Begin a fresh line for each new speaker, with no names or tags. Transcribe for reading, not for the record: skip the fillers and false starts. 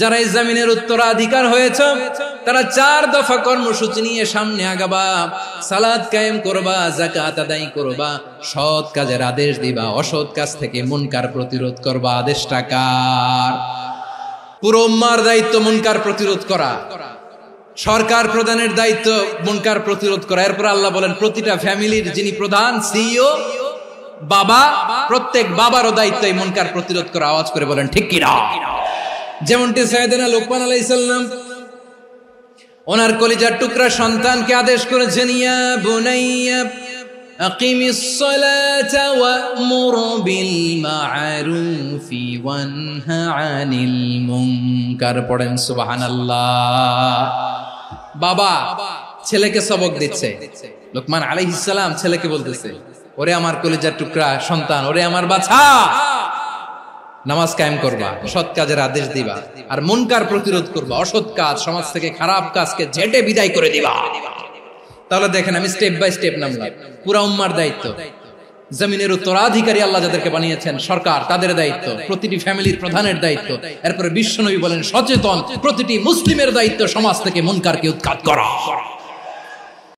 যারা এই জমিনের উত্তরাধিকার হয়েছে তারা 4 দফা কর্মসূচি নিয়ে সামনে আগাবা। সালাত কায়েম করবা, যাকাত আদায় করবা, সৎ কাজের আদেশ দিবা, অসৎ কাজ থেকে মুনকার প্রতিরোধ করবা। আদেশটা কার? পুরো উম্মার দায়িত্ব মুনকার প্রতিরোধ করা। সরকার প্রধানের দায়িত্ব মুনকার প্রতিরোধ করা। এরপর আল্লাহ বলেন প্রতিটা ফ্যামিলির যিনি প্রধান সিইও বাবা, প্রত্যেক বাবারও দায়িত্ব এই মুনকার প্রতিরোধ করা। আওয়াজ করে বলেন ঠিক কি না? যেমনটি সাইয়েদনা লোকমান আলাইহিস সালাম ওনার কলিজার টুকরা সন্তানকে আদেশ করেছেন, ইয়া বুনাইয়া আকিমিস সালাতা ওয়া'মুর বিল মা'রুফি ওয়ানহা আনিল মুনকার। পড়েন সুবহানাল্লাহ। বাবা ছেলেকে সবক দিচ্ছে। লোকমান আলাইহিস সালাম ছেলেকে বলতেছে, ওরে আমার কলিজার টুকরা সন্তান, ওরে আমার বাছা, নামাজ কায়েম করবা, সৎ কাজের আদেশ দিবা, আর মুনকার প্রতিরোধ করবা। অসৎ কাজ, সমাজ থেকে খারাপ কাজকে ঝেঁটে বিদায় করে দিবা। তাহলে দেখেন আমি স্টেপ বাই স্টেপ নামলাম। পুরা উম্মার দায়িত্ব, জমিনের উত্তরাধিকারী আল্লাহ যাদেরকে বানিয়েছেন সরকার, তাদের দায়িত্ব, প্রতিটি ফ্যামিলির প্রধানের দায়িত্ব। এরপরে বিশ্বনবী বলেন সচেতন প্রতিটি মুসলিমের দায়িত্ব সমাজ থেকে মুনকারকে উৎখাত করা।